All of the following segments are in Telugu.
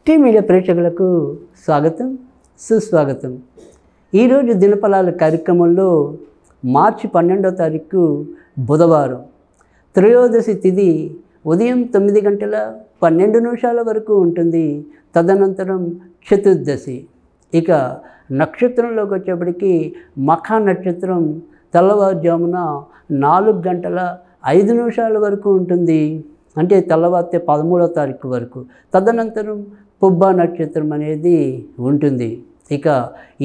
టీ మీడియా ప్రేక్షకులకు స్వాగతం సుస్వాగతం. ఈరోజు దినఫలాల కార్యక్రమంలో మార్చి 12వ తారీఖు బుధవారం త్రయోదశి తిథి ఉదయం 9:12 వరకు ఉంటుంది. తదనంతరం చతుర్దశి. ఇక నక్షత్రంలోకి వచ్చేప్పటికి మఖ నక్షత్రం తెల్లవారుజామున 4:05 వరకు ఉంటుంది. అంటే తెల్లవారితే 13వ తారీఖు వరకు. తదనంతరం పుబ్బ నక్షత్రం అనేది ఉంటుంది. ఇక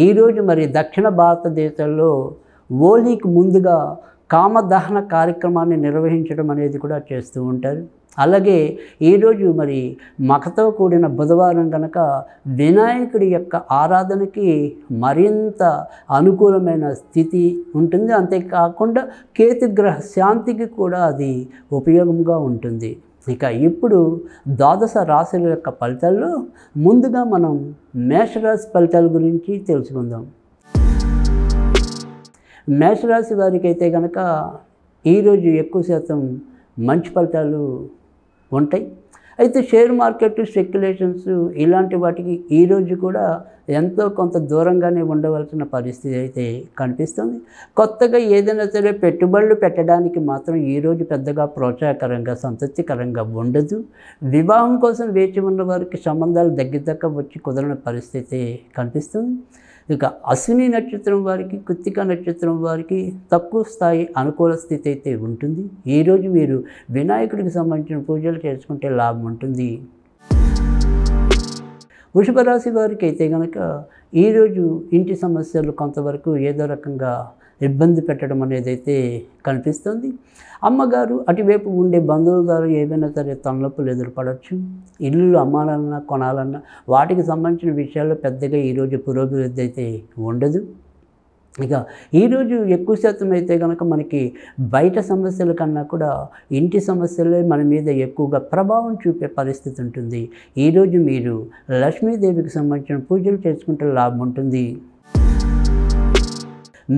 ఈరోజు మరి దక్షిణ భారతదేశంలో హోలీకి ముందుగా కామదహన కార్యక్రమాన్ని నిర్వహించడం అనేది కూడా చేస్తూ ఉంటారు. అలాగే ఈరోజు మరి మఖతో కూడిన బుధవారం కనుక వినాయకుడి యొక్క ఆరాధనకి మరింత అనుకూలమైన స్థితి ఉంటుంది. అంతేకాకుండా కేతుగ్రహ శాంతికి కూడా అది ఉపయోగంగా ఉంటుంది. ఇక ఇప్పుడు ద్వాదశ రాశుల యొక్క ఫలితాల్లో ముందుగా మనం మేషరాశి ఫలితాల గురించి తెలుసుకుందాం. మేషరాశి వారికి అయితే కనుక ఈరోజు ఎక్కువ శాతం మంచి ఫలితాలు ఉంటాయి. అయితే షేర్ మార్కెట్ స్పెక్యులేషన్స్ ఇలాంటి వాటికి ఈరోజు కూడా ఎంతో కొంత దూరంగానే ఉండవలసిన పరిస్థితి అయితే కనిపిస్తుంది. కొత్తగా ఏదైనా సరే పెట్టుబడులు పెట్టడానికి మాత్రం ఈరోజు పెద్దగా ప్రోత్సాహకరంగా సంతృప్తికరంగా ఉండదు. వివాహం కోసం వేచి ఉన్న వారికి సంబంధాలు దగ్గర వచ్చి కుదరని పరిస్థితి కనిపిస్తుంది. ఇక అశ్విని నక్షత్రం వారికి, కృత్తిక నక్షత్రం వారికి తక్కువ స్థాయి అనుకూల స్థితి అయితే ఉంటుంది. ఈరోజు మీరు వినాయకుడికి సంబంధించిన పూజలు చేసుకుంటే లాభం ఉంటుంది. వృషభ రాశి వారికి అయితే కనుక ఈరోజు ఇంటి సమస్యలు కొంతవరకు ఏదో రకంగా ఇబ్బంది పెట్టడం అనేది అయితే కనిపిస్తుంది. అమ్మగారు అటువైపు ఉండే బంధువుల ద్వారా ఏవైనా సరే తలనొప్పులు ఎదురుపడవచ్చు. ఇల్లు అమ్మాలన్నా కొనాలన్నా వాటికి సంబంధించిన విషయాల్లో పెద్దగా ఈరోజు పురోభివృద్ధి అయితే ఉండదు. ఇక ఈరోజు ఎక్కువ శాతం అయితే కనుక మనకి బయట సమస్యల కన్నా కూడా ఇంటి సమస్యలే మన మీద ఎక్కువగా ప్రభావం చూపే పరిస్థితి ఉంటుంది. ఈరోజు మీరు లక్ష్మీదేవికి సంబంధించిన పూజలు చేసుకుంటే లాభం ఉంటుంది.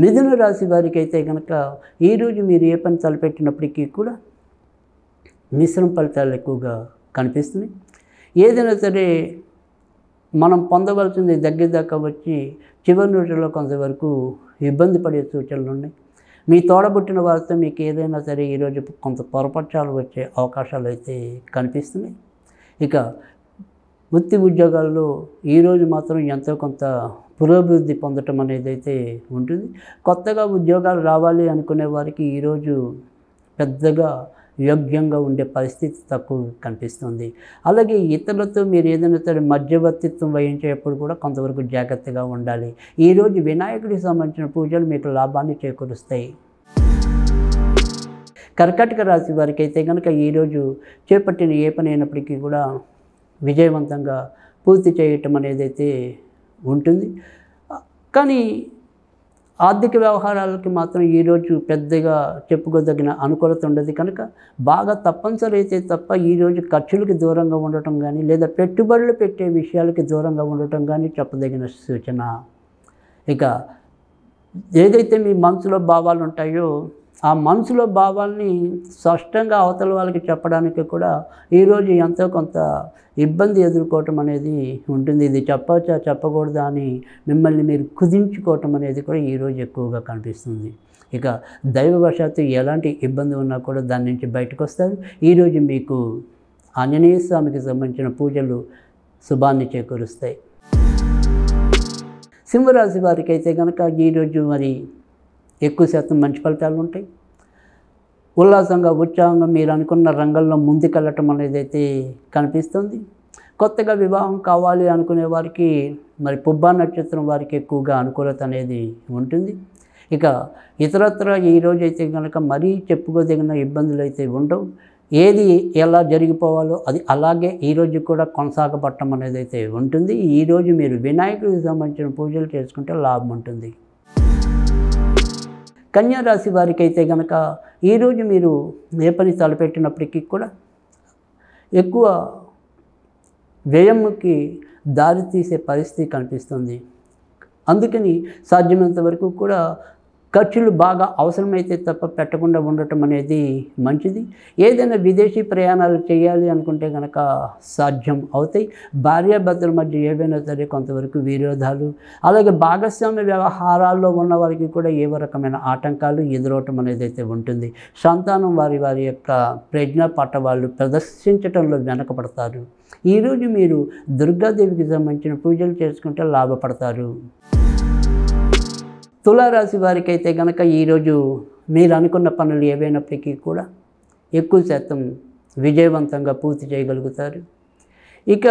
మిథున రాశి వారికి అయితే కనుక ఈరోజు మీరు ఏ పని తలపెట్టినప్పటికీ కూడా మిశ్రమ ఫలితాలు ఎక్కువగా కనిపిస్తున్నాయి. ఏదైనా సరే మనం పొందవలసింది దగ్గర దాకా వచ్చి చివరి రోజుల్లో కొంతవరకు ఇబ్బంది పడే సూచనలు ఉన్నాయి. మీ తోడబుట్టిన వారితో మీకు ఏదైనా సరే ఈరోజు కొంత పొరపక్షాలు వచ్చే అవకాశాలు అయితే కనిపిస్తున్నాయి. ఇక వృత్తి ఉద్యోగాల్లో ఈరోజు మాత్రం ఎంతో కొంత పురోభివృద్ధి పొందటం అనేది అయితే ఉంటుంది. కొత్తగా ఉద్యోగాలు రావాలి అనుకునే వారికి ఈరోజు పెద్దగా యోగ్యంగా ఉండే పరిస్థితి తక్కువ కనిపిస్తుంది. అలాగే ఇతరులతో మీరు ఏదైనా సరే మధ్యవర్తిత్వం వహించేటప్పుడు కూడా కొంతవరకు జాగ్రత్తగా ఉండాలి. ఈరోజు వినాయకుడికి సంబంధించిన పూజలు మీకు లాభాన్ని చేకూరుస్తాయి. కర్కాటక రాశి వారికి అయితే కనుక ఈరోజు చేపట్టిన ఏ పని అయినప్పటికీ కూడా విజయవంతంగా పూర్తి చేయటం అనేది అయితే ఉంటుంది. కానీ ఆర్థిక వ్యవహారాలకి మాత్రం ఈరోజు పెద్దగా చెప్పుకోదగిన అనుకూలత ఉండదు. కనుక బాగా తప్పనిసరి అయితే తప్ప ఈరోజు ఖర్చులకి దూరంగా ఉండటం కానీ లేదా పెట్టుబడులు పెట్టే విషయాలకి దూరంగా ఉండటం కానీ చెప్పదగిన సూచన. ఇక ఏదైతే మీ మనసులో భావాలు ఉంటాయో ఆ మనసులో భావాల్ని స్పష్టంగా అవతల వాళ్ళకి చెప్పడానికి కూడా ఈరోజు ఎంతో కొంత ఇబ్బంది ఎదుర్కోవటం అనేది ఉంటుంది. ఇది చెప్పవచ్చా చెప్పకూడదా అని మిమ్మల్ని మీరు కుదించుకోవటం అనేది కూడా ఈరోజు ఎక్కువగా కనిపిస్తుంది. ఇక దైవవశాత్తు ఎలాంటి ఇబ్బంది ఉన్నా కూడా దాని నుంచి బయటకు వస్తారు. ఈరోజు మీకు ఆంజనేయ స్వామికి సంబంధించిన పూజలు శుభాన్ని చేకూరుస్తాయి. సింహరాశి వారికి అయితే కనుక ఈరోజు మరి ఎక్కువ శాతం మంచి ఫలితాలు ఉంటాయి. ఉల్లాసంగా ఉత్సాహంగా మీరు అనుకున్న రంగంలో ముందుకెళ్ళటం అనేది అయితే కనిపిస్తుంది. కొత్తగా వివాహం కావాలి అనుకునే వారికి మరి పుబ్బ నక్షత్రం వారికి ఎక్కువగా అనుకూలత అనేది ఉంటుంది. ఇక ఇతరత్ర ఈరోజు అయితే కనుక మరీ చెప్పుకోదగిన ఇబ్బందులు అయితే ఉండవు. ఏది ఎలా జరిగిపోవాలో అది అలాగే ఈరోజు కూడా కొనసాగబట్టం అనేది అయితే ఉంటుంది. ఈరోజు మీరు వినాయకుడికి సంబంధించిన పూజలు చేసుకుంటే లాభం ఉంటుంది. కన్యా రాశి వారికి అయితే కనుక ఈరోజు మీరు ఏ పని తలపెట్టినప్పటికీ కూడా ఎక్కువ వ్యయంకి దారితీసే పరిస్థితి కనిపిస్తుంది. అందుకని సాధ్యమైనంత వరకు కూడా ఖర్చులు బాగా అవసరమైతే తప్ప పెట్టకుండా ఉండటం అనేది మంచిది. ఏదైనా విదేశీ ప్రయాణాలు చేయాలి అనుకుంటే కనుక సాధ్యం అవుతాయి. భార్యాభర్తల మధ్య ఏవైనా సరే కొంతవరకు విరోధాలు, అలాగే భాగస్వామ్య వ్యవహారాల్లో ఉన్న వారికి కూడా ఏవో రకమైన ఆటంకాలు ఎదురవటం అనేది అయితే ఉంటుంది. సంతానం వారి వారి యొక్క ప్రజ్ఞా పట్ల వాళ్ళు ప్రదర్శించడంలో వెనకపడతారు. ఈరోజు మీరు దుర్గాదేవికి సంబంధించిన పూజలు చేసుకుంటే లాభపడతారు. తులారాశి వారికి అయితే కనుక ఈరోజు మీరు అనుకున్న పనులు ఏవైనప్పటికీ కూడా ఎక్కువ శాతం విజయవంతంగా పూర్తి చేయగలుగుతారు. ఇక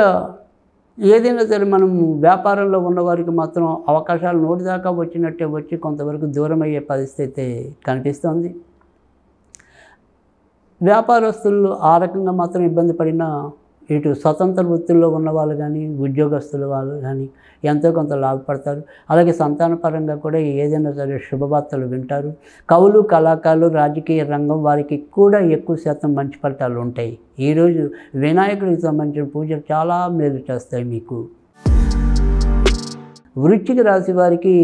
ఏదైనా సరే మనం వ్యాపారంలో ఉన్నవారికి మాత్రం అవకాశాలు నోటి దాకా వచ్చినట్టే వచ్చి కొంతవరకు దూరం అయ్యే పరిస్థితి కనిపిస్తోంది. వ్యాపారస్తులు ఆ రకంగా మాత్రం ఇబ్బంది పడినా ఇటు స్వతంత్ర వృత్తుల్లో ఉన్నవాళ్ళు కానీ ఉద్యోగస్తుల వాళ్ళు కానీ ఎంతో కొంత లాభపడతారు. అలాగే సంతానపరంగా కూడా ఏదైనా సరే శుభవార్తలు వింటారు. కవులు, కళాకారులు, రాజకీయ రంగం వారికి కూడా ఎక్కువ శాతం మంచి ఫలితాలు ఉంటాయి. ఈరోజు వినాయకుడికి సంబంధించిన పూజలు చాలా మేలు చేస్తాయి మీకు. వృశ్చిక రాశి వారికి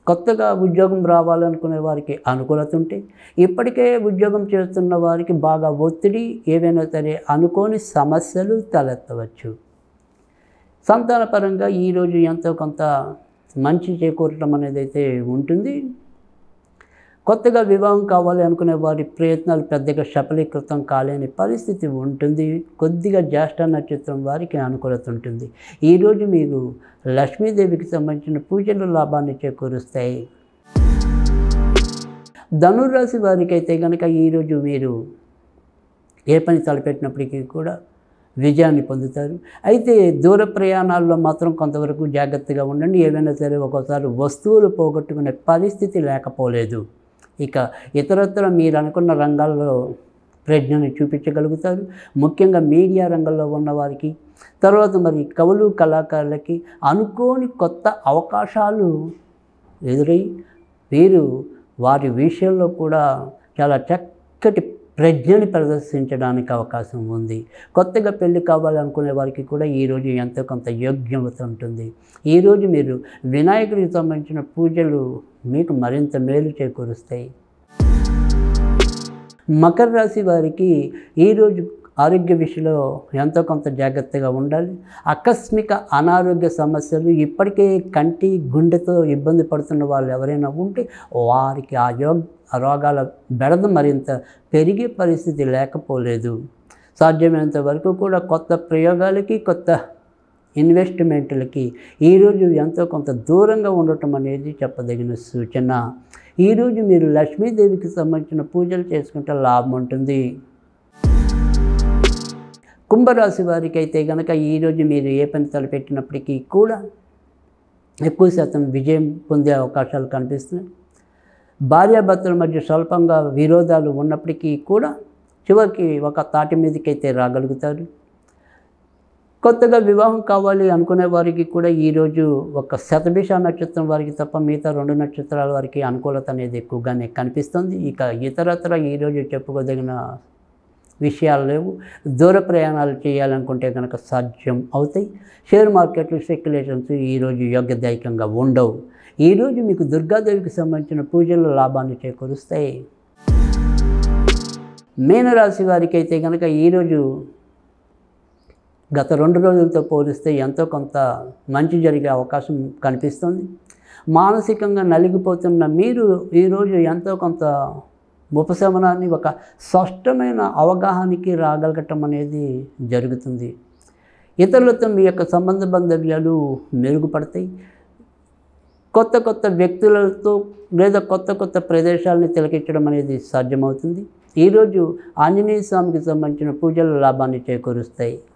కొత్తగా ఉద్యోగం రావాలనుకునే వారికి అనుకూలత ఉంటే, ఇప్పటికే ఉద్యోగం చేస్తున్న వారికి బాగా ఒత్తిడి, ఏవైనా సరే అనుకోని సమస్యలు తలెత్తవచ్చు. సంతానపరంగా ఈరోజు ఎంతో కొంత మంచి చేకూరటం అనేది అయితే ఉంటుంది. కొత్తగా వివాహం కావాలి అనుకునే వారి ప్రయత్నాలు పెద్దగా సఫలీకృతం కాలేని పరిస్థితి ఉంటుంది. కొద్దిగా జ్యేష్ఠ నక్షత్రం వారికి అనుకూలత ఉంటుంది. ఈరోజు మీరు లక్ష్మీదేవికి సంబంధించిన పూజలు లాభాన్ని చేకూరుస్తాయి. ధనుర్రాశి వారికి అయితే కనుక ఈరోజు మీరు ఏ పని తలపెట్టినప్పటికీ కూడా విజయాన్ని పొందుతారు. అయితే దూర ప్రయాణాల్లో మాత్రం కొంతవరకు జాగ్రత్తగా ఉండండి. ఏవైనా సరే ఒక్కోసారి వస్తువులు పోగొట్టుకునే పరిస్థితి లేకపోలేదు. ఇక ఇతరత్ర మీరు అనుకున్న రంగాల్లో ప్రజ్ఞని చూపించగలుగుతారు. ముఖ్యంగా మీడియా రంగంలో ఉన్నవారికి, తర్వాత మరి కవులు, కళాకారులకి అనుకోని కొత్త అవకాశాలు ఎదురై వీరు వారి విషయంలో కూడా చాలా చక్కటి ప్రజ్ఞని ప్రదర్శించడానికి అవకాశం ఉంది. కొత్తగా పెళ్లి కావాలనుకునే వారికి కూడా ఈరోజు ఎంతో కొంత యోగ్యత ఉంటుంది. ఈరోజు మీరు వినాయకుడికి సంబంధించిన పూజలు మీకు మరింత మేలు చేకూరుస్తాయి. మకర రాశి వారికి ఈరోజు ఆరోగ్య విషయంలో ఎంతో కొంత జాగ్రత్తగా ఉండాలి. ఆకస్మిక అనారోగ్య సమస్యలు, ఇప్పటికే కంటి, గుండెతో ఇబ్బంది పడుతున్న వాళ్ళు ఎవరైనా ఉంటే వారికి ఆ రోగాల బెడద మరింత పెరిగే పరిస్థితి లేకపోలేదు. సాధ్యమైనంత వరకు కూడా కొత్త ప్రయోగాలకి, కొత్త ఇన్వెస్ట్మెంట్లకి ఈరోజు ఎంతో కొంత దూరంగా ఉండటం అనేది చెప్పదగిన సూచన. ఈరోజు మీరు లక్ష్మీదేవికి సంబంధించిన పూజలు చేసుకుంటే లాభం ఉంటుంది. కుంభరాశి వారికి అయితే కనుక ఈరోజు మీరు ఏ పని తలపెట్టినప్పటికీ కూడా ఎక్కువ శాతం విజయం పొందే అవకాశాలు కనిపిస్తున్నాయి. భార్యాభర్తల మధ్య స్వల్పంగా విరోధాలు ఉన్నప్పటికీ కూడా చివరికి ఒక తాటి మీదకైతే రాగలుగుతారు. కొత్తగా వివాహం కావాలి అనుకునే వారికి కూడా ఈరోజు ఒక శతభిష నక్షత్రం వారికి తప్ప మిగతా 2 నక్షత్రాల వారికి అనుకూలత అనేది ఎక్కువగానే కనిపిస్తుంది. ఇక ఇతరత్ర ఈరోజు చెప్పుకోదగిన విషయాలు లేవు. దూర ప్రయాణాలు చేయాలనుకుంటే కనుక సాధ్యం అవుతాయి. షేర్ మార్కెట్లు, స్పెక్యులేషన్స్ ఈరోజు యోగ్యదాయకంగా ఉండవు. ఈరోజు మీకు దుర్గాదేవికి సంబంధించిన పూజలు లాభాన్ని చేకూరుస్తాయి. మీనరాశి వారికి అయితే కనుక ఈరోజు గత 2 రోజులతో పోలిస్తే ఎంతో కొంత మంచి జరిగే అవకాశం కనిపిస్తుంది. మానసికంగా నలిగిపోతున్న మీరు ఈరోజు ఎంతో కొంత ఉపశమనాన్ని, ఒక స్పష్టమైన అవగాహనకి రాగలగటం అనేది జరుగుతుంది. ఇతరులతో మీ యొక్క సంబంధ బాంధవ్యాలు మెరుగుపడతాయి. కొత్త కొత్త వ్యక్తులతో లేదా కొత్త కొత్త ప్రదేశాలని తిలకించడం అనేది సాధ్యమవుతుంది. ఈరోజు ఆంజనేయ స్వామికి సంబంధించిన పూజలు లాభాన్ని చేకూరుస్తాయి.